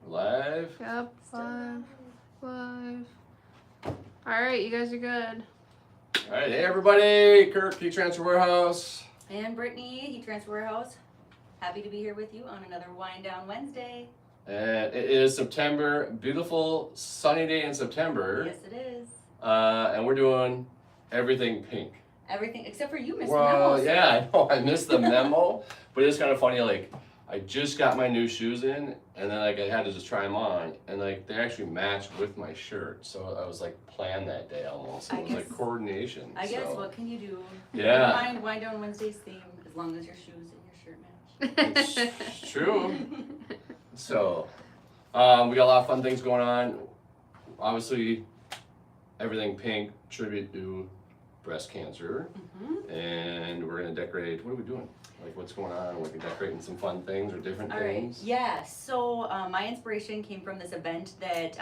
Live? Yep, live. Alright, you guys are good. Alright, hey everybody, Kirk, Heat Transfer Warehouse. And Brittany, Heat Transfer Warehouse. Happy to be here with you on another Wind Down Wednesday. And it is September, beautiful sunny day in September. Yes, it is. And we're doing everything pink. Everything, except for you missed the memo. Well, yeah, I know, I missed the memo, but it's kind of funny, like, I just got my new shoes in, and then like I had to just try them on, and like they actually matched with my shirt, so I was like planned that day almost. So it was like coordination. I guess, what can you do? Yeah. Never mind Wind Down Wednesday's theme, as long as your shoes and your shirt match. It's true. So, we got a lot of fun things going on. Obviously, everything pink, tribute to breast cancer, and we're gonna decorate. What are we doing? Like, what's going on? We're decorating some fun things or different things. Yeah. So my inspiration came from this event that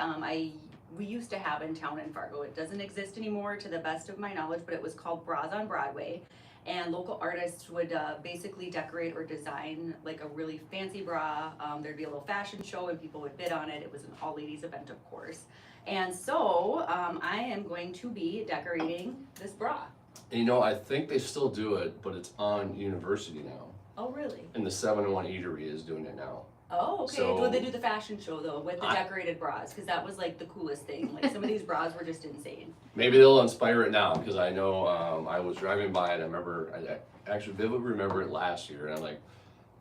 we used to have in town in Fargo. It doesn't exist anymore, to the best of my knowledge, but it was called Bras on Broadway. And local artists would basically decorate or design like a really fancy bra. There'd be a little fashion show and people would bid on it. It was an all-ladies event, of course. And so I am going to be decorating this bra. And you know, I think they still do it, but it's on University now. Oh, really? And the 7-in-1 Eatery is doing it now. Oh, okay. So- Well, they do the fashion show though with the decorated bras, because that was like the coolest thing. Like some of these bras were just insane. Maybe they'll inspire it now, because I know I was driving by and I remember, I actually vividly remember it last year, and I'm like,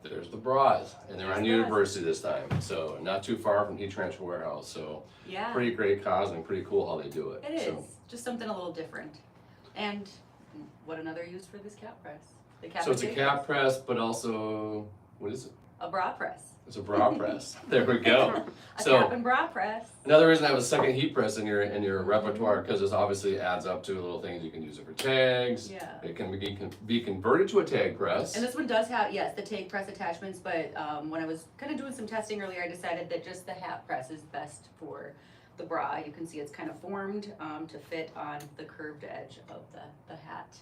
there's the bras, and they're on University this time, so not too far from Heat Transfer Warehouse, so Yeah. pretty great cause and pretty cool how they do it. It is. So, Just something a little different. And what another use for this cap press? The so it's a capitation. cap press, but also, what is it? A bra press. It's a bra press. There we go. A So cap and bra press. another reason I have a second heat press in your repertoire, because this obviously adds up to little things. You can use it for tags. Yeah. It can be converted to a tag press. And this one does have, yes, the tag press attachments, but when I was kind of doing some testing earlier, I decided that just the hat press is best for the bra. You can see it's kind of formed to fit on the curved edge of the hat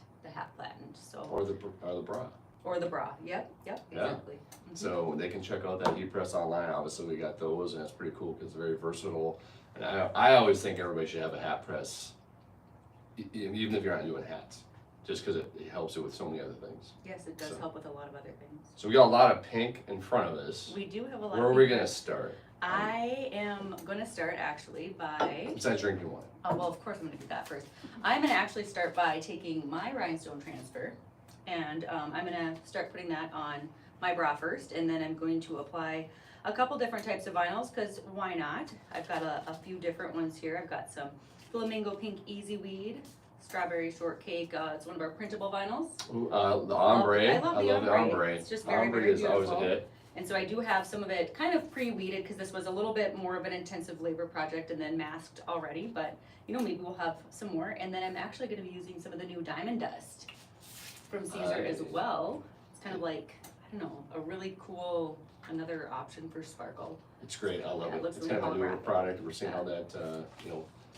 flattened. So Or the bra. or the bra. Yep, Yeah. exactly. So they can check out that heat press online. Obviously, we got those, and it's pretty cool because it's very versatile. And I always think everybody should have a hat press, even if you're not doing hats, just because it helps it with so many other things. Yes, it does So- help with a lot of other things. So we got a lot of pink in front of us. We do have a lot Where are of we pink. gonna start? I am gonna start actually by, Besides drinking wine. well, of course I'm gonna do that first. I'm gonna actually start by taking my rhinestone transfer, and I'm gonna start putting that on my bra first, and then I'm going to apply a couple different types of vinyls, because why not? I've got a few different ones here. I've got some Flamingo Pink Easy Weed, Strawberry Shortcake, it's one of our printable vinyls. Ooh, the ombre. I love the ombre. It's just very, ombre very is always a beautiful. hit. And so I do have some of it kind of pre-weeded, because this was a little bit more of an intensive labor project and then masked already, but you know, maybe we'll have some more. And then I'm actually gonna be using some of the new Diamond Dust from Siser as well. It's kind of like, I don't know, a really cool, another option for sparkle. It's great. I love Yeah, it it. looks It's really kind of a newer holographic. product. We're seeing Yeah. how that,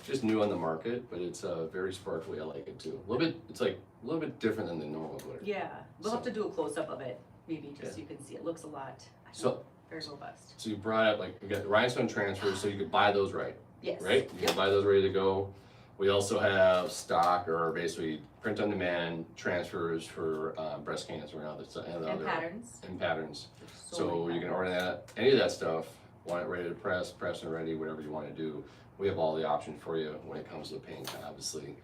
just new on the market, but it's very sparkly. I like it too. A little bit, it's like a little bit different than the normal glitter. Yeah, we'll have So- to do a close-up of it, maybe just Yeah. so you can see. It looks a lot, I So- don't know, very robust. So you brought up, like, we got rhinestone transfers, so you could buy those right, Yes. right? You can buy those ready to go. We also have stock, or basically print on demand transfers for breast cancer and And other patterns. and patterns. There's So many you can patterns. order that, any of that stuff, want it ready to press and ready, whatever you want to do. We have all the options for you when it comes to pink, obviously.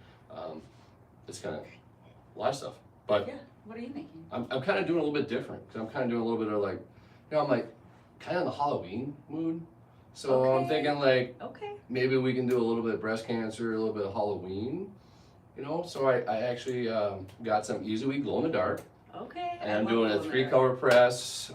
It's kind of a lot of stuff, but Yeah, what are you making? I'm kind of doing a little bit different, because I'm kind of doing a little bit of like, I'm like kind of in the Halloween mood. So I'm Okay. thinking like, Okay. maybe we can do a little bit of breast cancer, a little bit of Halloween, so I actually got some Easy Weed glow in the dark, Okay. and I'm doing a 3-color press,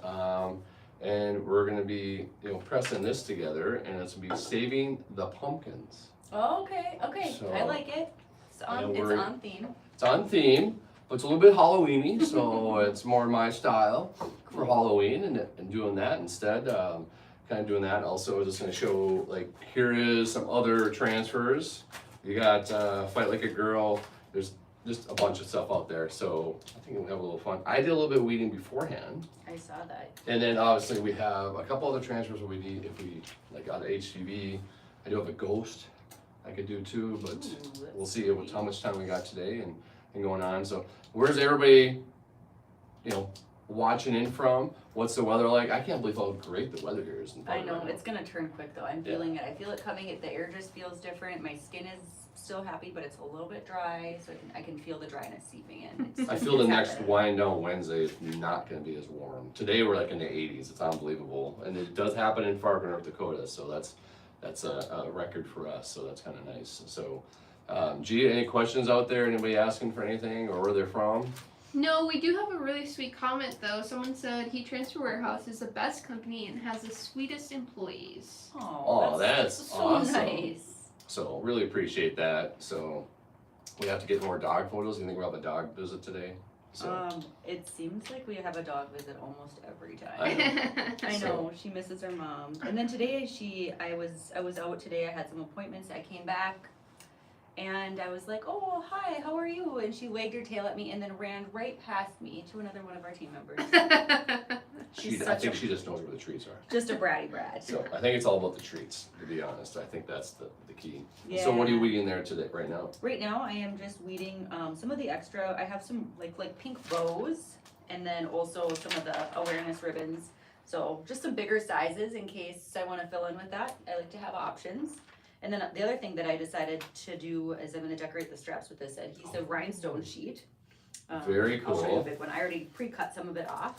and we're gonna be, pressing this together, and it's gonna be saving the pumpkins. Okay, okay, So- I like it. It's And on we're- on theme. It's on theme, but it's a little bit Halloweeny, so it's more my style for Halloween, and doing that instead. Kind of doing that. Also, just gonna show, like, here is some other transfers. You got Fight Like a Girl. There's just a bunch of stuff out there, so I think we'll have a little fun. I did a little bit of weeding beforehand, I saw that. and then obviously we have a couple other transfers where we need, if we like the HTV. I do have a ghost I could do too, but Ooh, we'll that's see pretty. how much time we got today and going on. So where's everybody, watching in from? What's the weather like? I can't believe how great the weather here is in I Fargo know, right now. it's gonna turn quick though, I'm Yeah. feeling it, I feel it coming, the air just feels different, my skin is still happy, but it's a little bit dry, so I can feel the dryness seeping in. It's I just- feel the it's next happening. wind down Wednesday is not going to be as warm. Today we're like in the 80s. It's unbelievable, and it does happen in Fargo, North Dakota. So that's a record for us. So that's kind of nice. So, Gia, any questions out there? Anybody asking for anything or where they're from? No, we do have a really sweet comment though. Someone said Heat Transfer Warehouse is the best company and has the sweetest employees. Oh, that's so awesome. nice. So really appreciate that. So we have to get more dog photos. You think we'll have a dog visit today? So It seems like we have a dog visit almost every time. I know. I So- know, she misses her mom. And then today I was out today, I had some appointments, I came back and I was like, oh, hi, how are you? And she wagged her tail at me and then ran right past me to another one of our team members. She's I such think a- she just knows where the treats are. Just a bratty brat. So I think it's all about the treats, to be honest. I think that's the key. So what are you weeding there today, right now? Right now, I am just weeding some of the extra. I have some like pink bows, and then also some of the awareness ribbons. So just some bigger sizes in case I want to fill in with that. I like to have options. And then the other thing that I decided to do is I'm going to decorate the straps with this adhesive rhinestone sheet. Very I'll show you a cool. big one. I already pre-cut some of it off,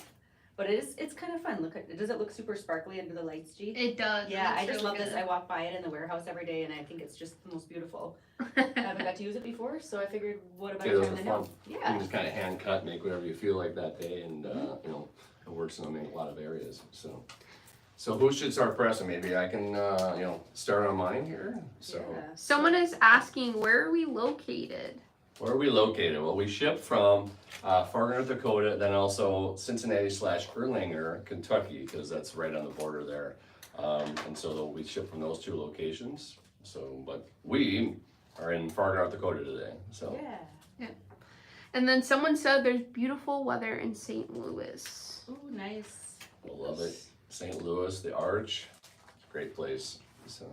but it's kind of fun. Look at, does it look super sparkly under the lights, G? It does. Yeah, It's I just really love this. good. I walk by it in the warehouse every day, and I think it's just the most beautiful. I haven't got to use it before, so I figured, what about Okay, those time are to fun. know? You Yeah. can just kind of hand cut, make whatever you feel like that day, and it works in a lot of areas. So who should start pressing? Maybe I can start on mine here. So Yeah. Someone is asking, where are we located? where are we located? Well, we ship from Fargo, North Dakota, then also Cincinnati/Erlanger, Kentucky, because that's right on the border there. And so we ship from those two locations. So, but we are in Fargo, North Dakota today. So. Yeah. And then someone said there's beautiful weather in St. Louis. Ooh, nice. I love it. St. Louis, the Arch, great place. So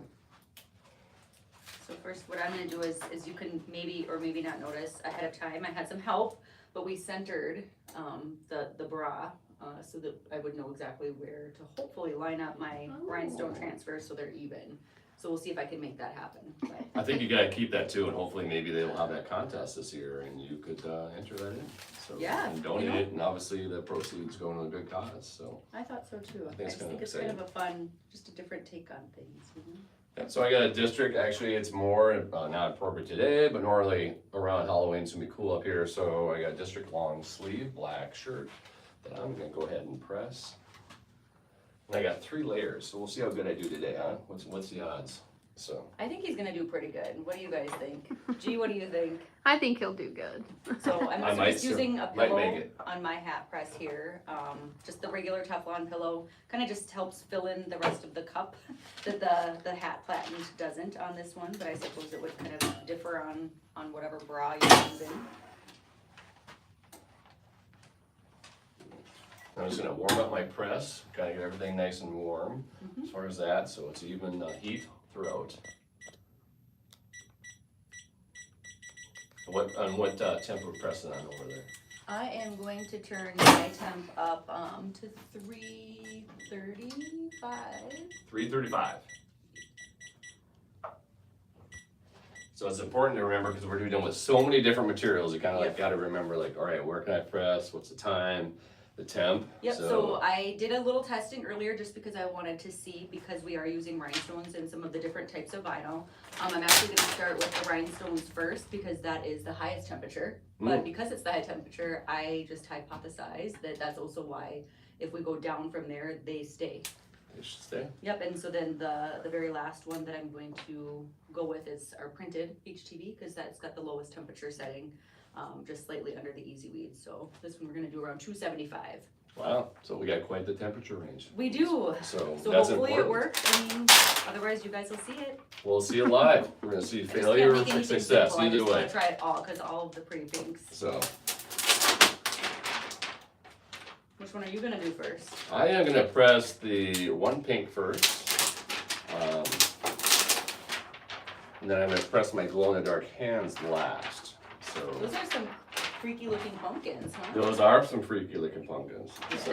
first, what I'm gonna do is you can maybe or maybe not notice ahead of time. I had some help, but we centered the bra so that I would know exactly where to hopefully line up my rhinestone transfers so they're even. So we'll see if I can make that happen. But I think you gotta keep that too, and hopefully maybe they'll have that contest this year, and you could enter that in. So Yeah, and donate you know. it, and obviously the proceeds going to a good cause. So. I thought so too. I think I it's just kinda think it's kind of a fun, just a different take on things. Yeah, so I got a district, actually it's more, not appropriate today, but normally around Halloween it's gonna be cool up here, so I got a district long sleeve, black shirt that I'm gonna go ahead and press. And I got 3 layers, so we'll see how good I do today, huh? What's the odds? So, I think he's gonna do pretty good. What do you guys think? G, what do you think? I think he'll do good. So I'm I also might just using a might make pillow it. on my hat press here. Just the regular Teflon pillow. Kind of just helps fill in the rest of the cup that the hat platen doesn't on this one, but I suppose it would kind of differ on whatever bra you're using. I'm just gonna warm up my press, kinda get everything nice and warm as far as that, so it's even heat throughout. What temp we're pressing on over there? I am going to turn my temp up to 335. 335. So it's important to remember because we're dealing with so many different materials. You kind of like Yep. got to remember like, all right, where can I press? What's the time? The temp. Yep, so I did a little testing earlier just because I wanted to see, because we are using rhinestones and some of the different types of vinyl. I'm actually gonna start with the rhinestones first because that is the highest temperature. But because it's the high temperature, I just hypothesized that that's also why if we go down from there, they stay. It should stay. Yep, and so then the very last one that I'm going to go with is our printed HTV because that's got the lowest temperature setting. Just slightly under the easy weed. So this one we're gonna do around 275. Wow. So we got quite the temperature range. We do. So So that's hopefully important. it works. I mean, otherwise you guys will see it. We'll see it live. We're gonna see I just can't failure make or anything success simple. I either just wanna way. try it all because all of the pretty pinks. So Which one are you gonna do first? I am gonna press the one pink first. And then I'm gonna press my glow-in-the-dark hands last. So Those are some freaky looking pumpkins, huh? those are some freaky looking pumpkins. So,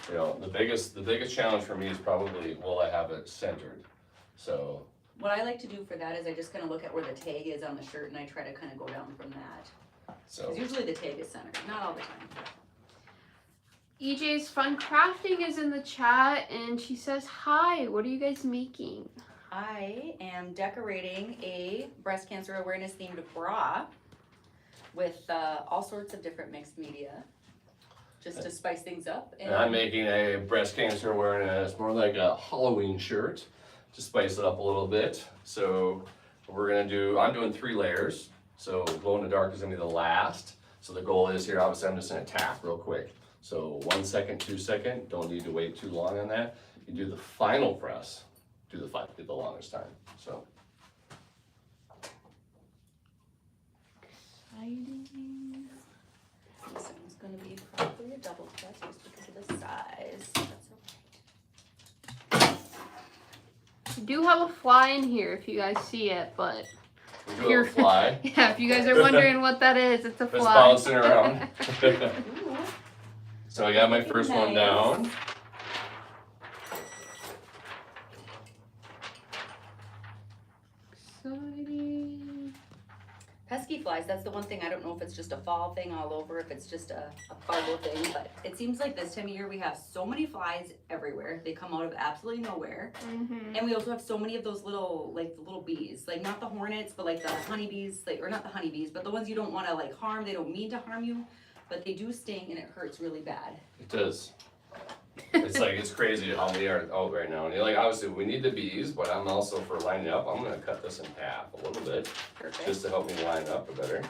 you know, the biggest challenge for me is probably, will I have it centered? So, What I like to do for that is I just kind of look at where the tag is on the shirt and I try to kind of go down from that. so Because usually the tag is centered, not all the time. EJ's Fun Crafting is in the chat and she says, hi, what are you guys making? I am decorating a breast cancer awareness themed bra with all sorts of different mixed media, just to spice things up. And I'm making a breast cancer awareness, more like a Halloween shirt, to spice it up a little bit. So we're gonna do, I'm doing 3 layers. So glow in the dark is gonna be the last. So the goal is here, obviously I'm just gonna tap real quick. So 1 second, 2 second, don't need to wait too long on that. You do the final press, do the longest time, so. Exciting. This one's gonna be probably a double press just because of the size. That's okay. We do have a fly in here if you guys see it, but We do have a fly. yeah, if you guys are wondering what that is, it's a It's fly. bouncing around. Ooh. So I got my first one down. Exciting. Pesky flies, that's the one thing, I don't know if it's just a fall thing all over, if it's just a Fargo thing, but it seems like this time of year we have so many flies everywhere. They come out of absolutely nowhere. Mm-hmm. And we also have so many of those little, like the little bees, like not the hornets, but like the honeybees, like, or not the honeybees, but the ones you don't want to like harm. They don't mean to harm you, but they do sting and it hurts really bad. It does. It's like, it's crazy how they are out right now. And you're like, obviously we need the bees, but I'm also for lining up, I'm gonna cut this in half a little bit, Perfect. just to help me line up a better.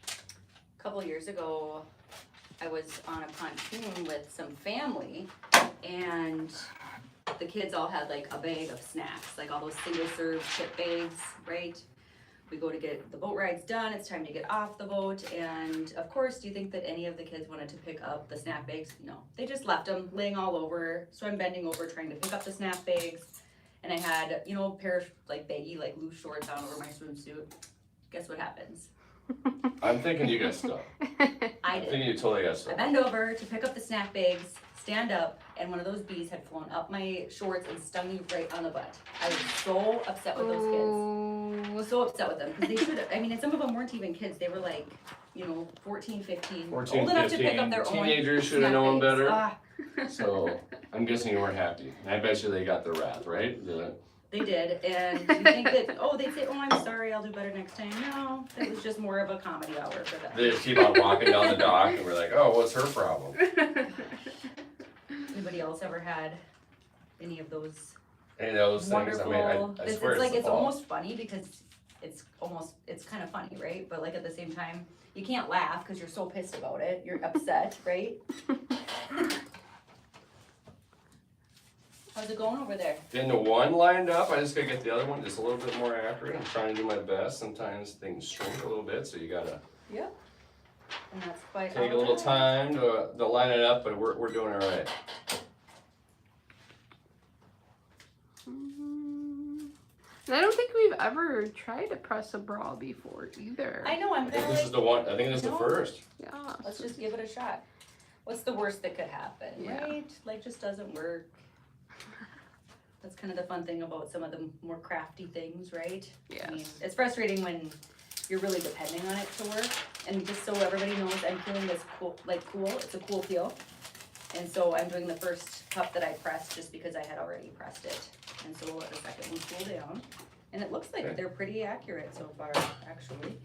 A couple years ago, I was on a pontoon with some family, and the kids all had like a bag of snacks, like all those single serve chip bags, right? We go to get the boat rides done, it's time to get off the boat, and of course, do you think that any of the kids wanted to pick up the snack bags? No, they just left them laying all over, so I'm bending over trying to pick up the snack bags, and I had, you know, a pair of like baggy, like loose shorts on over my swimsuit. Guess what happens? I'm thinking you got stuff. I I'm did. thinking you totally got I stuff. bend over to pick up the snack bags, stand up, and one of those bees had flown up my shorts and stung me right on the butt. I was so upset with those kids. I was so upset with them because they should have, I mean, and some of them weren't even kids. They were like, you know, 14, 15, 14, old enough to pick 15, up their own. teenagers should have snack known bags. better. Ah, So I'm guessing you weren't happy. And I bet you they got the wrath, right? they did, and you think that, oh, they'd say, oh, I'm sorry, I'll do better next time. No, it was just more of a comedy hour for them. They just keep on walking down the dock and we're like, oh, what's her problem? Anybody else ever had any of those And those things, I mean, wonderful? I It's swear like it's the it's fall. almost funny because it's kind of funny, right? But like at the same time, you can't laugh because you're so pissed about it. You're upset, right? How's it going over there? Getting the one lined up, I just gotta get the other one just a little bit more accurate. I'm trying to do my best. Sometimes things shrink a little bit, so you gotta Yep. And that's quite take a all little right. time to line it up, but we're doing all right. And I don't think we've ever tried to press a bra before either. I know, I'm I kind think of this like, is the one, I think this is the No. first. Yeah. let's just give it a shot. What's the worst that could happen, Yeah. right? Like, just doesn't work. That's kind of the fun thing about some of the more crafty things, right? I mean, Yes. it's frustrating when you're really depending on it to work. And just so everybody knows, I'm feeling this cool, it's a cool feel. And so I'm doing the first cup that I pressed just because I had already pressed it. And so we'll let the second one cool down. And it looks like Okay. they're pretty accurate so far, actually.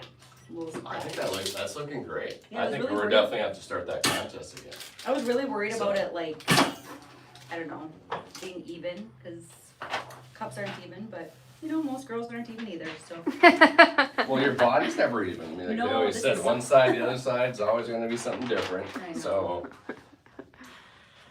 A little I think surprised. that's looking great. Yeah, I I was think really we're worried. definitely have to start that contest again. I was really worried So- about it, like, I don't know, being even, because cups aren't even, but, you know, most girls aren't even either, so. Well, your body's never even. I mean, like No, they always this said, is one side, the other side's always gonna be something different. I know. So,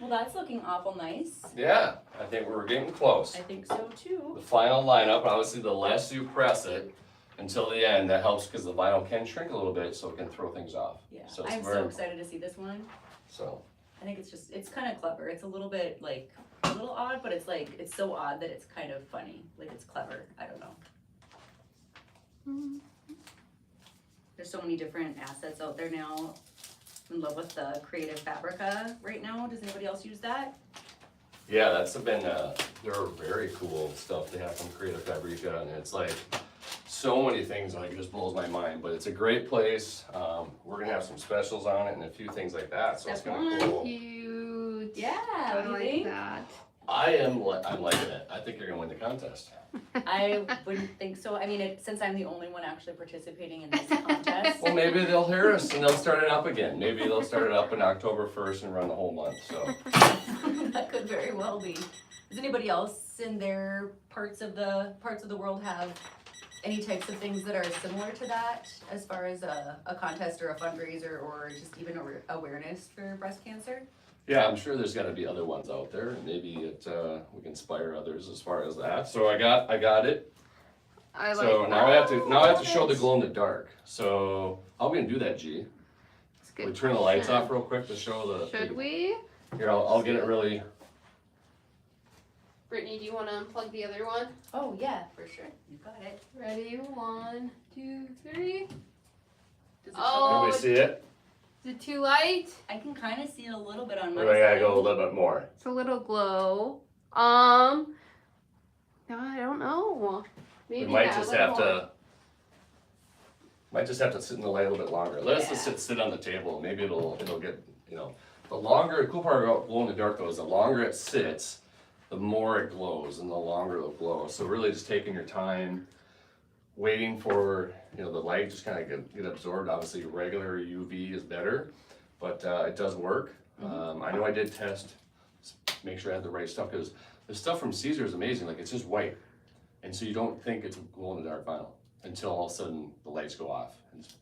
Well, that's looking awful nice. yeah, I think we're getting close. I think so too. The final lineup, obviously the less you press it until the end, that helps because the vinyl can shrink a little bit so it can throw things off. Yeah, So it's I'm very, so excited to see this one. so, I think it's kind of clever. It's a little bit like, a little odd, but it's like, it's so odd that it's kind of funny. Like it's clever. I don't know. There's so many different assets out there now. I'm in love with the Creative Fabrica right now. Does anybody else use that? Yeah, that's been, there are very cool stuff they have from Creative Fabrica, and it's like, so many things, like, it just blows my mind, but it's a great place. We're gonna have some specials on it and a few things like that, so it's gonna be cool. Cute. Yeah, I what do you like think? that. I'm liking it. I think you're gonna win the contest. I wouldn't think so. I mean, since I'm the only one actually participating in this contest. Well, maybe they'll hear us and they'll start it up again. Maybe they'll start it up in October 1st and run the whole month, so. That could very well be. Does anybody else in their parts of the world have any types of things that are similar to that as far as a contest or a fundraiser or just even awareness for breast cancer? Yeah, I'm sure there's gotta be other ones out there, and maybe we can inspire others as far as that. So I got it. I like So that. now I have to show the glow in the dark. So how are we gonna do that, G? That's a good We turn the lights question. off real quick to show the. Should we? Here, I'll get it really. Brittany, do you want to unplug the other one? Oh yeah, for sure. You got it. Ready? 1, 2, 3. Does it show Oh, Can we see it? Is it too light? I can kind of see it a little bit on my Or I gotta side. go a little bit more. It's a little glow. No, I don't know. Maybe We might yeah, a just little have more. to. Might just have to sit in the light a little bit longer. Let us just Yeah. sit on the table. Maybe it'll get, the longer, the cool part about glow in the dark though is the longer it sits, the more it glows and the longer it'll glow. So really just taking your time, waiting for, the light just kind of get absorbed. Obviously regular UV is better, but it does work. I know I did test, make sure I had the right stuff, because the stuff from Siser is amazing. Like, it's just white. And so you don't think it's glow in the dark vinyl until all of a sudden the lights go off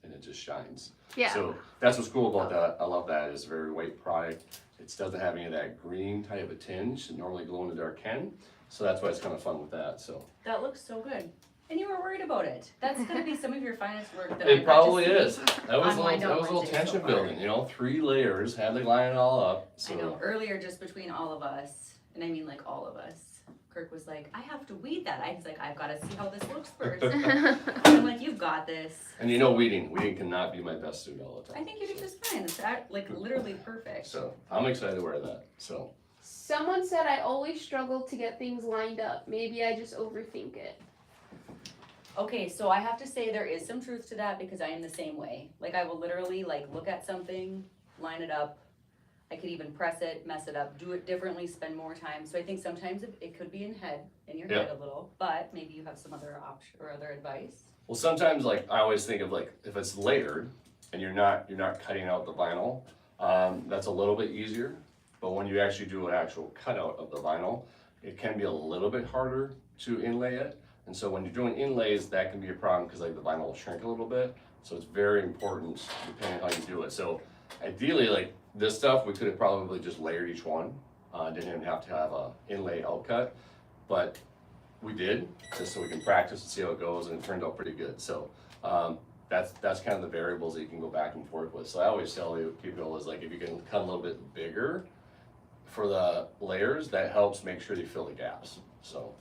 and it just shines. Yeah. So that's what's cool about that. I love that. It's a very white product. It doesn't have any of that green type of tinge that normally glow in the dark can. So that's why it's kind of fun with that. So That looks so good. And you were worried about it. That's gonna be some of your finest work that it I've probably got to is. see That was online that was a little Wednesday tension so far. building. 3 layers, had to line it all up. So I know, earlier just between all of us, and I mean like all of us, Kirk was like, I have to weed that. He's like, I've gotta see how this looks first. And I'm like, you've got this. And weeding cannot be my best suit all the I time. think you did just fine. It's like literally perfect. So I'm excited to wear that. So Someone said I always struggle to get things lined up. Maybe I just overthink it. Okay, so I have to say there is some truth to that because I am the same way. Like I will literally look at something, line it up. I could even press it, mess it up, do it differently, spend more time. So I think sometimes it could be in your head a little, but maybe you have some other option or other advice. well, sometimes I always think of if it's layered and you're not cutting out the vinyl, that's a little bit easier. But when you actually do an actual cutout of the vinyl, it can be a little bit harder to inlay it. And so when you're doing inlays, that can be a problem because the vinyl will shrink a little bit. So it's very important depending on how you do it. So ideally, this stuff, we could have probably just layered each one. Didn't even have to have a inlay outcut, but we did just so we can practice and see how it goes, and it turned out pretty good. So that's kind of the variables that you can go back and forth with. So I always tell people is if you can cut a little bit bigger for the layers, that helps make sure you fill the gaps. So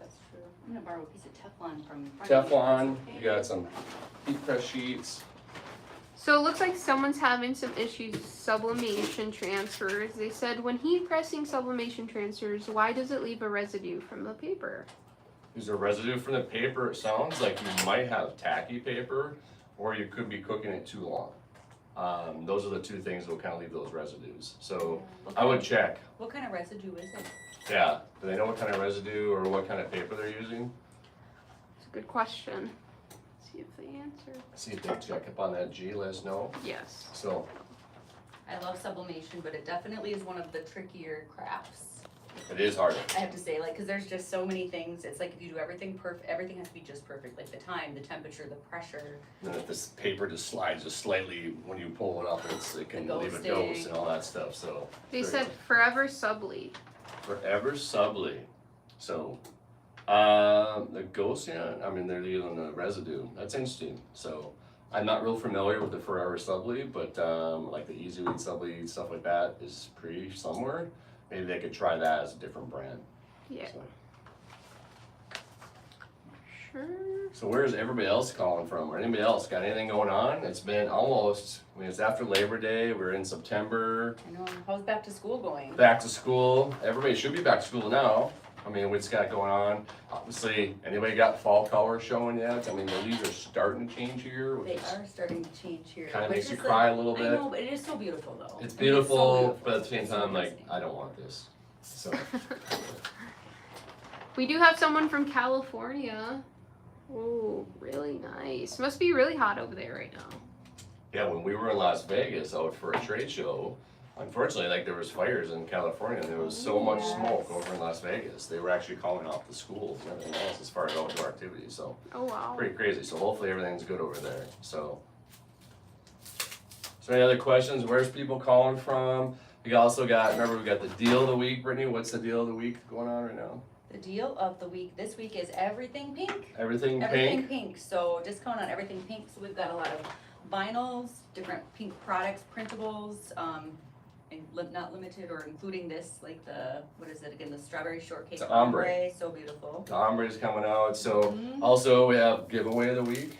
That's true. I'm gonna borrow a piece of Teflon from Teflon, you got some heat press sheets. So it looks like someone's having some issues with sublimation transfers. They said when heat pressing sublimation transfers, why does it leave a residue from the paper? Is there residue from the paper? It sounds like you might have tacky paper, or you could be cooking it too long. Those are the two things that will kind of leave those residues. So I would check. What kind of residue is it? Yeah, do they know what kind of residue or what kind of paper they're using? It's a good question. Let's see if they answer. See if they check up on that, G, let us know. Yes. So I love sublimation, but it definitely is one of the trickier crafts. it is harder. I have to say, because there's just so many things. It's like if you do everything perfect, everything has to be just perfect. Like the time, the temperature, the pressure. And if this paper just slides just slightly when you pull it up, it can The leave a ghosting. ghost and all that stuff. So They very said forever subly. forever subly. So the ghost, yeah, I mean they're leaving the residue. That's interesting. So I'm not real familiar with the Forever Sublead, but like the Easy Weed Sublead, stuff like that is pretty similar. Maybe they could try that as a different brand. Yeah. So. Sure. So where's everybody else calling from, or anybody else got anything going on? It's been almost, I mean, it's after Labor Day, we're in September, I know. How's back to school going? back to school. Everybody should be back to school now. I mean, what's got going on? Obviously, anybody got fall colors showing yet? I mean, the leaves are starting to change here, which They is are starting to change here. kind of which makes you is cry a little I bit. know, but it is so beautiful though. It's I mean, beautiful, so beautiful. but at the same It's so time, like, amazing. I don't want this. So, We do have someone from California. Oh, really nice. Must be really hot over there right now. yeah, when we were in Las Vegas out for a trade show, unfortunately, like, there was fires in California, and there was so much smoke over in Las Vegas. They were actually calling off the schools and everything else as far as outdoor activities, so Oh wow. pretty crazy. So hopefully everything's good over there. So any other questions? Where's people calling from? We also got, remember, we got the deal of the week. Brittany, what's the deal of the week going on right now? The deal of the week this week is everything pink. Everything Everything pink? pink. So discount on everything pink. So we've got a lot of vinyls, different pink products, printables, and not limited or including this, like the, what is it again, the strawberry shortcake The ombre. so beautiful. The ombre's coming out. So Mhm. also we have giveaway of the week.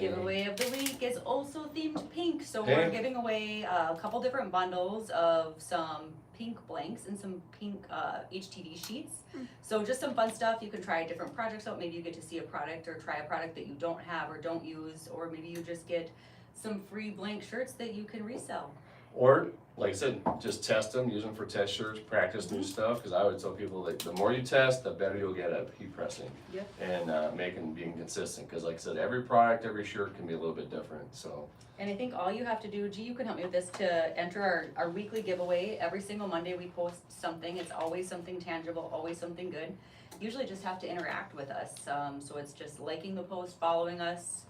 Giveaway of the week is also themed pink, so we're Pink. giving away a couple different bundles of some pink blanks and some pink HTV sheets. So just some fun stuff. You can try different projects out. Maybe you get to see a product or try a product that you don't have or don't use, or maybe you just get some free blank shirts that you can resell. Or, like I said, just test them, use them for test shirts, practice new stuff, because I would tell people, like, the more you test, the better you'll get at heat pressing. Yep. And being consistent, because like I said, every product, every shirt can be a little bit different, so. And I think all you have to do, G, you can help me with this, to enter our weekly giveaway. Every single Monday we post something. It's always something tangible, always something good. Usually just have to interact with us. So it's just liking the post, following us.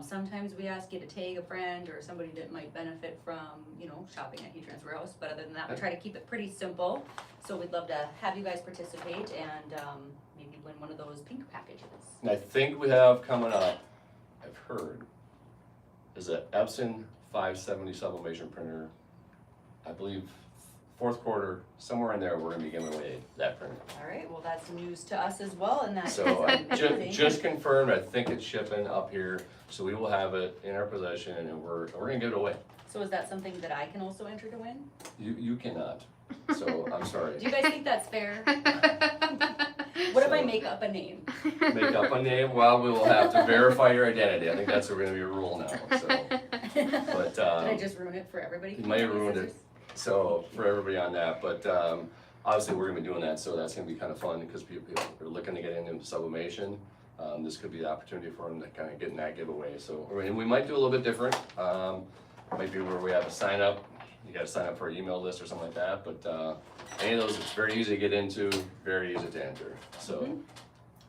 Sometimes we ask you to tag a friend or somebody that might benefit from, shopping at Heat Transfer House. But other than that, we try to keep it pretty simple. So we'd love to have you guys participate and maybe win one of those pink packages. And I think we have coming up, I've heard, is a Epson 570 sublimation printer. I believe fourth quarter, somewhere in there, we're gonna be giving away that printer. All right, well, that's news to us as well, and that So is I amazing. just confirmed, I think it's shipping up here, so we will have it in our possession and we're gonna give it away. So is that something that I can also enter to win? You cannot, so I'm sorry. Do you guys think that's fair? What if I make up a name? Make up a name, well, we will have to verify your identity, I think that's gonna be a rule now, so. But, Did I just ruin it for everybody? you might have ruined it. So for everybody on that, but obviously we're gonna be doing that, so that's gonna be kind of fun because people are looking to get into sublimation. This could be the opportunity for them to kind of get in that giveaway. So, and we might do a little bit different. Might be where we have a sign up. You got to sign up for an email list or something like that. But any of those, it's very easy to get into, very easy to enter. So Mhm.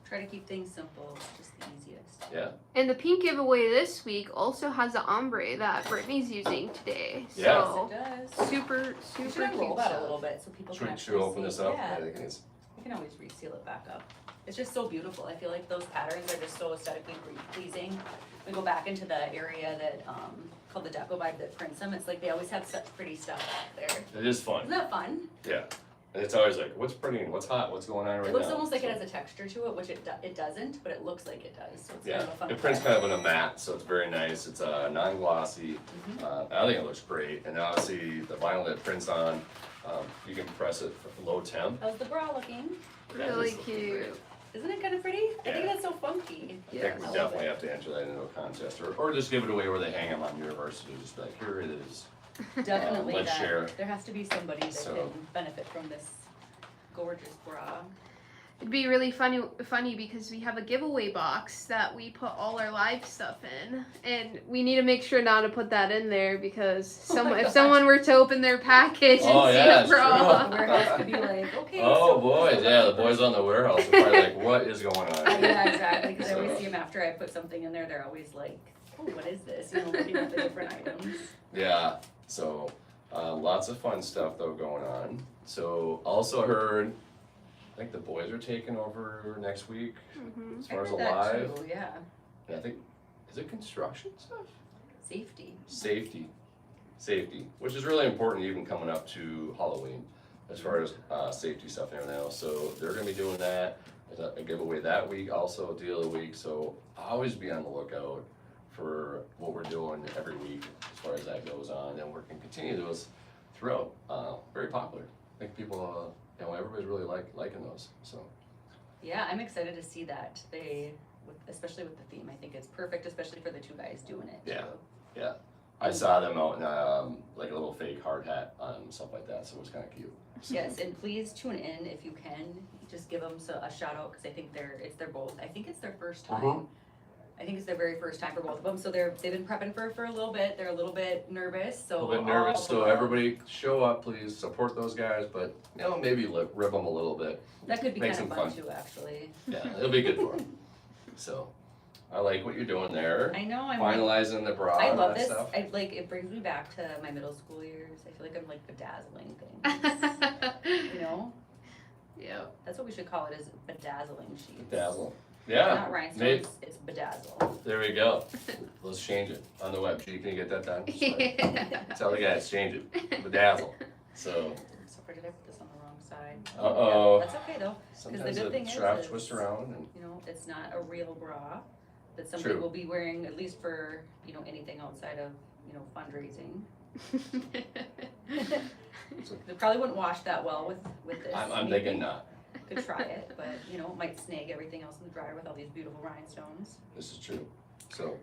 Try to keep things simple, it's just the easiest. yeah, And the pink giveaway this week also has the ombre that Brittany's using today. Yes. So It does. super You super should unroll cute that a stuff. little bit so people can should actually we open see. this up? Yeah, I think it's you can always reseal it back up. It's just so beautiful. I feel like those patterns are just so aesthetically pleasing. We go back into the area that called the Deco Vibe that prints them. It's like they always have such pretty stuff back there. it is fun. Isn't that fun? Yeah, and it's always like, what's printing? What's hot? What's going on right It looks now? almost like So- it has a texture to it, which it doesn't, but it looks like it does. So it's Yeah, kind of a fun it prints effect. kind of in a matte, so it's very nice. It's non-glossy. Mm-hmm. I think it looks great. And obviously, the vinyl that it prints on, you can press it for low temp. How's the bra looking? That Really is looking cute. great. Isn't it kind of pretty? I think Yeah. that's so funky. I Yes. think we I love definitely it. have to enter that into a contest, or just give it away where they hang them on university. Just be like, here it is. Definitely let's that. share. There has to be somebody that So- can benefit from this gorgeous bra. It'd be really funny because we have a giveaway box that we put all our live stuff in, and we need to make sure now to put that in there because Oh my if gosh. someone were to open their package and Oh, see yeah, a it's bra. The warehouse could be like, okay. Oh, so- boys, yeah, the boys on the warehouse are probably like, what is going on? Yeah, exactly, because I always So- see them after I put something in there, they're always like, oh, what is this? Looking at the different items. Yeah, so lots of fun stuff though going on. So also heard, I think the boys are taking over next week Mhm. as I far as heard the that live. too, yeah. And I think, is it construction stuff? Safety, which is really important even coming up to Halloween, as far as safety stuff and everything else. So they're gonna be doing that, a giveaway that week, also a deal of the week. So always be on the lookout for what we're doing every week as far as that goes on, and we're gonna continue those throughout. Very popular. I think people, everybody's really liking those. So Yeah, I'm excited to see that especially with the theme. I think it's perfect, especially for the two guys doing it. Yeah. Yeah. I saw them out in like a little fake hard hat and stuff like that, so it was kind of cute. So. Yes, and please tune in if you can. Just give them a shout out, because I think it's their first time. Uh-huh. I think it's their very first time for both of them. So they've been prepping for a little bit. They're a little bit nervous. A little bit nervous. So everybody show up, please support those guys. But maybe rib them a little bit. That could be Make kind of some fun too, actually. Yeah, it'll be good for them. So. I like what you're doing there. I know. Finalizing the bra. I love and this. Stuff. It brings me back to my middle school years. I feel like I'm like bedazzling things. Yeah. That's what we should call it, is bedazzling sheets. Bedazzle. Yeah. Not rhinestones. It's bedazzle. There we go. Let's change it on the web. G, can you get that done? Tell the guys, change it. Bedazzle. So. Did I put this on the wrong side? Uh-oh. That's okay though. Sometimes the thing strap is, twists around and. It's not a real bra that somebody True. will be wearing, at least for anything outside of fundraising. They probably wouldn't wash that well with this. I'm thinking not. Could try it, but it might snag everything else in the dryer with all these beautiful rhinestones. This is true. So,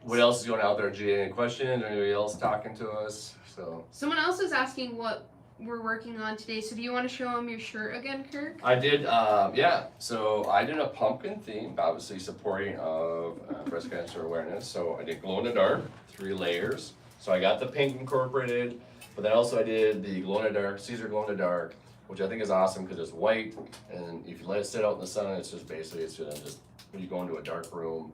what else is going out there, G? Any questions? Anybody else talking to us? So. Someone else is asking what we're working on today. So do you want to show them your shirt again, Kirk? I did, yeah. So I did a pumpkin theme, obviously supporting of breast cancer awareness. So I did glow in the dark, 3 layers. So I got the pink incorporated, but then also I did the glow in the dark, Siser glow in the dark, which I think is awesome because it's white, and if you let it sit out in the sun, it's just basically, it's gonna just, when you go into a dark room,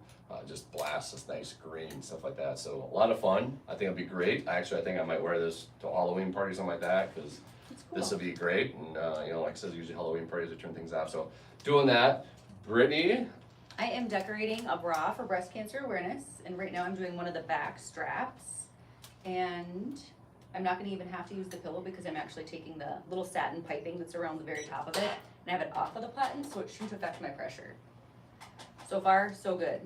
just blast this nice green, stuff like that. So a lot of fun. I think it'll be great. Actually, I think I might wear this to a Halloween party, something like that, because Cool. this will be great. And like I said, usually Halloween parties to turn things off. So doing that. Brittany. I am decorating a bra for breast cancer awareness, and right now I'm doing one of the back straps, and I'm not going to even have to use the pillow because I'm actually taking the little satin piping that's around the very top of it and I have it off of the button, so it shouldn't affect my pressure. So far, so good.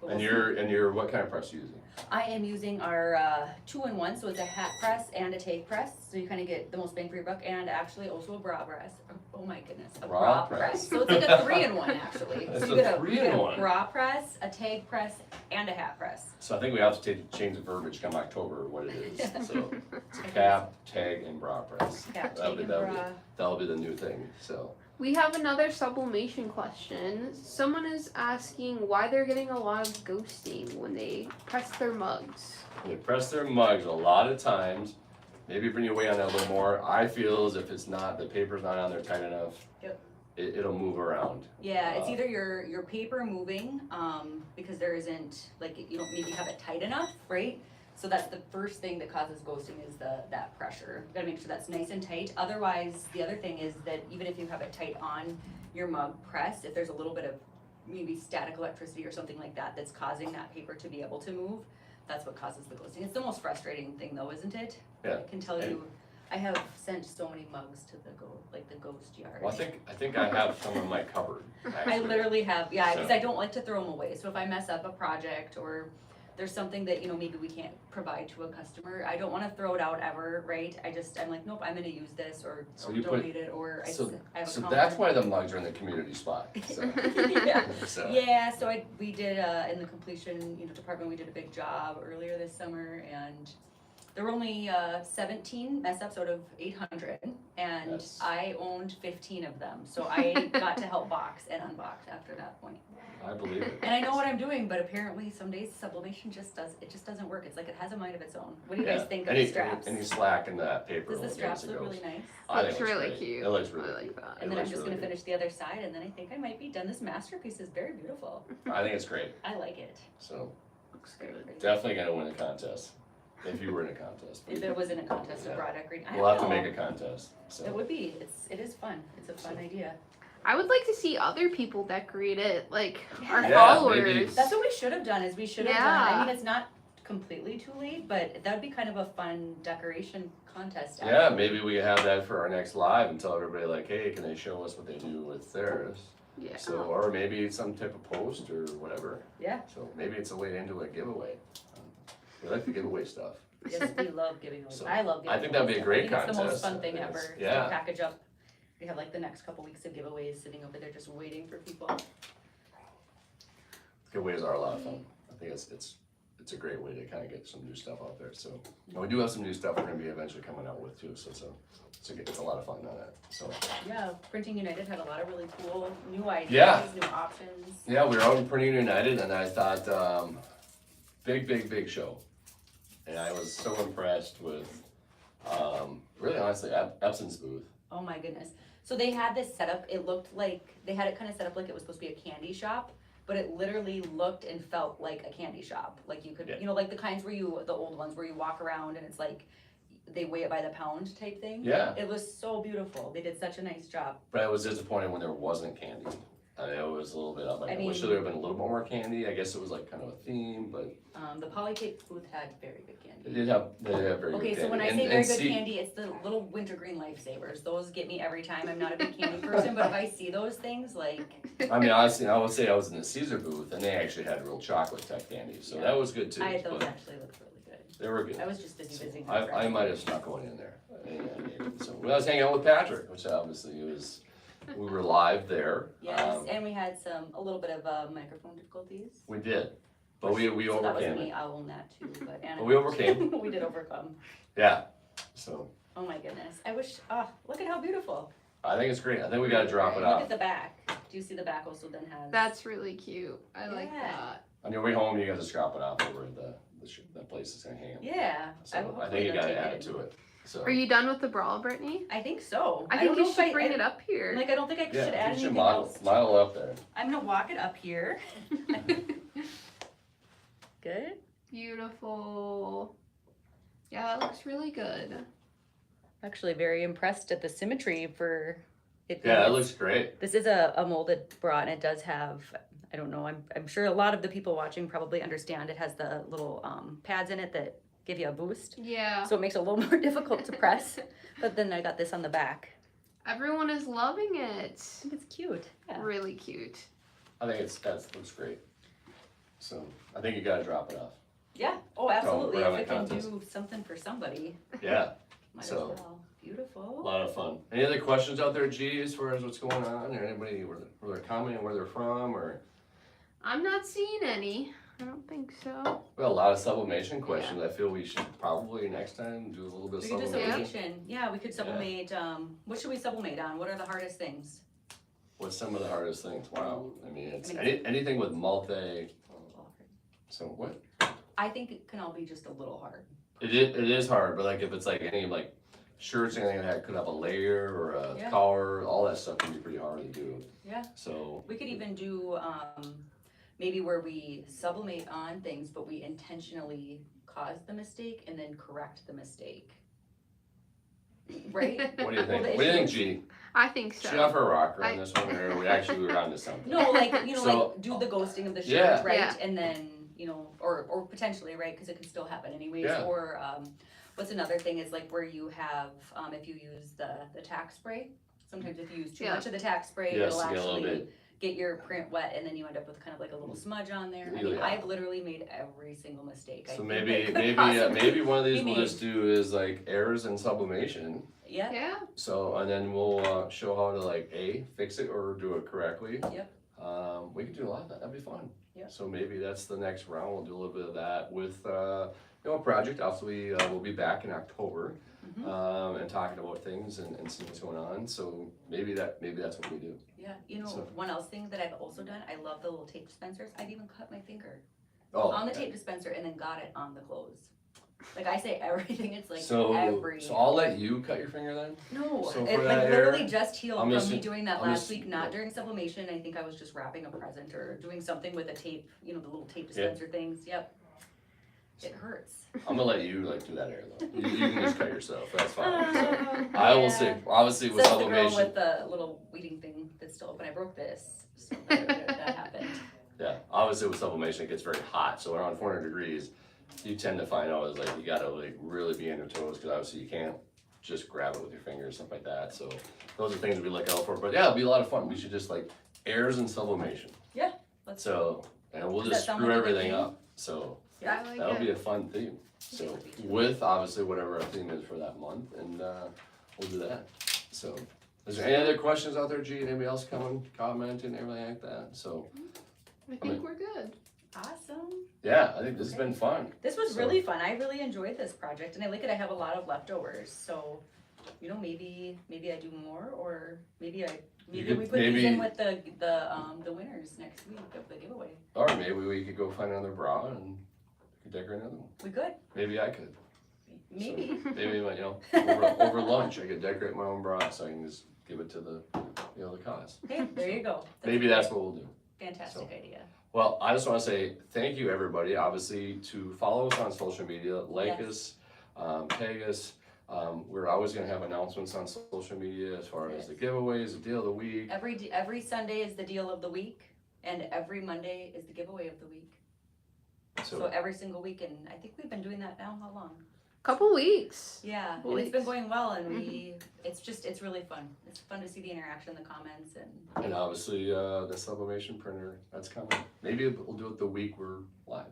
And you're what kind of press are you using? I am using our 2-in-1, so it's a hat press and a tag press, so you kind of get the most bang for your buck, and actually also a bra press. Oh my goodness, a bra press. So it's like a 3-in-1, actually. It's so you get a 3-in-1. bra press, a tag press, and a hat press. So I think we have to change the verbiage come October what it is. So it's a cap, tag, and bra press. Cap, that'll tag, be and bra. that'll be the new thing. So. We have another sublimation question. Someone is asking why they're getting a lot of ghosting when they press their mugs. When they press their mugs, a lot of times, maybe bring your weight on that a little more. I feel as if it's not, the paper's not on there tight enough. Yep. It'll move around. Yeah, it's either your paper moving, because there isn't, like, you don't maybe have it tight enough, right? So that's the first thing that causes ghosting is that pressure. You gotta make sure that's nice and tight. Otherwise, the other thing is that even if you have it tight on your mug press, if there's a little bit of maybe static electricity or something like that that's causing that paper to be able to move, that's what causes the ghosting. It's the most frustrating thing though, isn't it? Yeah. I can tell you, I have sent so many mugs to the ghost yard. Well, I think I have some in my cupboard. I literally have, yeah, because So- I don't like to throw them away. So if I mess up a project or there's something that, maybe we can't provide to a customer, I don't want to throw it out ever, right? I'm like, nope, I'm going to use this or you donate it, or I have a So counter. that's why the mugs are in the community spot. So. Yeah. So. Yeah, so we did, in the completion, department, we did a big job earlier this summer, and there were only 17 mess ups out of 800, and Yes. I owned 15 of them. So I got to help box and unbox after that point. I believe it. And I know what I'm doing, but apparently some days sublimation just doesn't work. It's like it has a mind of its own. What do you guys think of the straps? Any slack in that paper. Does the will straps get us look a really ghost. nice? I think Looks it looks really great. cute. It looks really I like cute. that. And It then I'm looks just really gonna good. finish the other side, and then I think I might be done. This masterpiece is very beautiful. I think it's great. I like it. So Looks good. definitely gonna win a contest. If you were in a contest. If it was in a contest of Yeah. bra decorating, I We'll don't have to know. make a contest. So. It would be. It is fun. It's a fun idea. I would like to see other people decorate it, like our Yeah, followers. maybe. That's what we should have done. Is we should have done. I Yeah. mean, it's not completely too late, but that would be kind of a fun decoration contest. Yeah, actually. maybe we have that for our next live and tell everybody like, hey, can they show us what they do with theirs? Yeah. So, or maybe some type of post or whatever. Yeah. So maybe it's a way into a giveaway. We like to give away stuff. Yes, we love giving away. So, I love giving I think that'd be a away great stuff. I think it's the most contest. fun thing It's- ever. yeah. To package up. We have like the next couple weeks of giveaways sitting over there just waiting for people. Giveaways are a lot of fun. I think it's a great way to kind of get some new stuff out there. So, and we do have some new stuff we're going to be eventually coming out with too. So it's a lot of fun on that. So Yeah, Printing United had a lot of really cool new ideas, Yeah. new options. yeah, we were out in Printing United, and I thought big show, and I was so impressed with really honestly Epson's booth. Oh my goodness. So they had this set up, it looked like, they had it kind of set up like it was supposed to be a candy shop, but it literally looked and felt like a candy shop. Like you could, Yeah. you know, like the kinds where the old ones where you walk around and it's like, they weigh it by the pound type thing. Yeah, It was so beautiful. They did such a nice job. but I was disappointed when there wasn't candy. I mean, it was a little bit up. Like, I I wish mean- there would have been a little bit more candy. I guess it was like kind of a theme, but The Polytape booth had very good they candy. did have very good Okay, candy. so when I And- say and very good see- candy, it's the little wintergreen lifesavers. Those get me every time. I'm not a big candy person, but if I see those things, like, I mean, honestly, I would say I was in the Siser booth, and they actually had real chocolate type candy, so Yeah. that was good too. those But actually looked really good. they were good. I was just busy So visiting. I might have snuck one in there. So when I was hanging out with Patrick, which obviously was, we were live there. Yes, and we had a little bit of microphone difficulties. We did, but we So that was overcame me, it. I'll own that too, but Anna. But we overcame. We did overcome. Yeah, so Oh my goodness, I wish, look at how beautiful. I think it's great. I think we gotta drop it Look at off. the back. Do you see the back also then has? That's really cute. I like Yeah. that. On your way home, you gotta drop it off over at that place that's gonna hang. Yeah. So I hopefully think you they'll gotta take add it it to it. So. Are you done with the brawl, Brittany? I think so. I think don't you know if should bring it up here. Like, I don't think I should Yeah, add you should anything model, else. model up there. I'm gonna walk it up here. Good. Beautiful. Yeah, that looks really good. Actually, very impressed at the symmetry for it. Yeah, that looks great. This is a molded bra, and it does have, I don't know, I'm sure a lot of the people watching probably understand it has the little pads in it that give you a boost. Yeah. So it makes it a little more difficult to press. But then I got this on the back. Everyone is loving it. I think it's cute. Yeah. Really cute. I think that looks great. So I think you gotta drop it off. Yeah. Oh, absolutely. we're If having it a can contest. do something for somebody, Yeah, might So- as well. a Beautiful. lot of fun. Any other questions out there, G, as far as what's going on, or anybody where they're coming and where they're from, or I'm not seeing any. I don't think so. we got a lot of sublimation questions. I feel we should probably next time do a little bit of We could do sublimation. sublimation. Yeah, we could sublimate. What should we sublimate on? What are the hardest things? What's some of the hardest things? Wow, I mean, it's I mean, anything with multi. So what? I think it can all be just a little hard. It is hard, but like if it's like any like shirts, anything that could have a layer or a Yeah. collar, all that stuff can be pretty hard to do. Yeah. So We could even do maybe where we sublimate on things, but we intentionally cause the mistake and then correct the mistake. Right? what do you think? Well, the What do you think, issue G? I think She so. off her rocker on this one, or we actually were onto something? No, like, So- like do the ghosting of the shirt, Yeah. right? Yeah. And then, or potentially, right? Because it could still happen anyways. Yeah. Or what's another thing is like where you have, if you use the tack spray, sometimes if you use too Yeah. much of the tack spray, Yes, it'll to get a little actually bit. get your print wet and then you end up with kind of like a little smudge on there. I Yeah. mean, I've literally made every single mistake. I So think maybe that could maybe possibly maybe one of these be we'll made. just do is like errors and sublimation. Yeah, Yeah. So and then we'll show how to like fix it or do it correctly. Yep. We could do a lot of that. That'd be fun. Yeah. So maybe that's the next round. We'll do a little bit of that with a project. Also, we'll be back in October Mhm. and talking about things and seeing what's going on. So maybe that's what we do. yeah. So- One else thing that I've also done, I love the little tape dispensers. I've even cut my finger Oh, on the tape dispenser and then got it on the clothes. Like I say everything, it's like so every. so I'll let you cut your finger then. No, so it for like that literally error, just healed I'm from just- me doing that I'm last just- week, not during sublimation. I think I was just wrapping a present or doing something with a tape, the little tape dispenser things. Yep. It hurts. I'm gonna let you like do that error though. You can just cut yourself. That's fine. So Oh, I will yeah. say obviously with Says the girl sublimation. with the little weeding thing that's still open. I broke this, so that happened. Yeah, obviously with sublimation it gets very hot, so around 400 degrees, you tend to find out is like you gotta like really be on your toes because obviously you can't just grab it with your fingers, stuff like that. So those are things we look out for. But yeah, it'll be a lot of fun. We should just like airs and sublimation. Yeah. Let's So and we'll Does just that sound screw like a good everything theme? up. So I like that'll it. be a fun theme. So with obviously whatever our theme is for that month, and we'll do that. So is there any other questions out there, G? Anybody else coming, commenting, everything like that? So I think we're good. Awesome. yeah, I think this has been fun. This was So- really fun. I really enjoyed this project, and I like it. I have a lot of leftovers, so you know, maybe I do more, or maybe You we could put these in maybe- with the winners next week of the giveaway. Or maybe we could go find another bra and decorate another one. We could, Maybe I could. maybe. So maybe over lunch I could decorate my own bra so I can just give it to the the cause. Hey, there you go. Maybe that's what we'll do. Fantastic so. idea. Well, I just want to say thank you everybody. Obviously to follow us on social media, like Yes. us, tag us. We're always gonna have announcements on social media as far as the giveaways, the deal of the week. Every Sunday is the deal of the week, and every Monday is the giveaway of the week. So every single week, and I think we've been doing that now. How long? Couple weeks. Yeah, Couple and it's been weeks. going well, and it's really fun. It's fun to see the interaction, the comments, and obviously the sublimation printer that's coming. Maybe we'll do it the week we're live.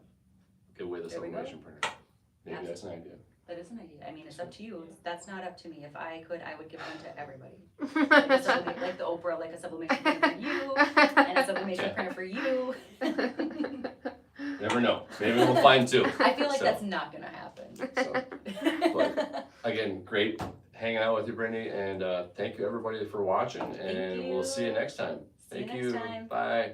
Give away the There we go. sublimation printer. Maybe that's an idea. that is an idea. I mean, it's up to you. That's not up to me. If I could, I would give one to everybody. Like the Oprah, like a sublimation printer for you, and a sublimation printer for you. Never know. Maybe we'll find two. I feel like So- that's not gonna happen. So, but again, great hanging out with you, Brittany, and thank you everybody for watching, and Thank we'll see you you. next time. See you Thank next time. Bye.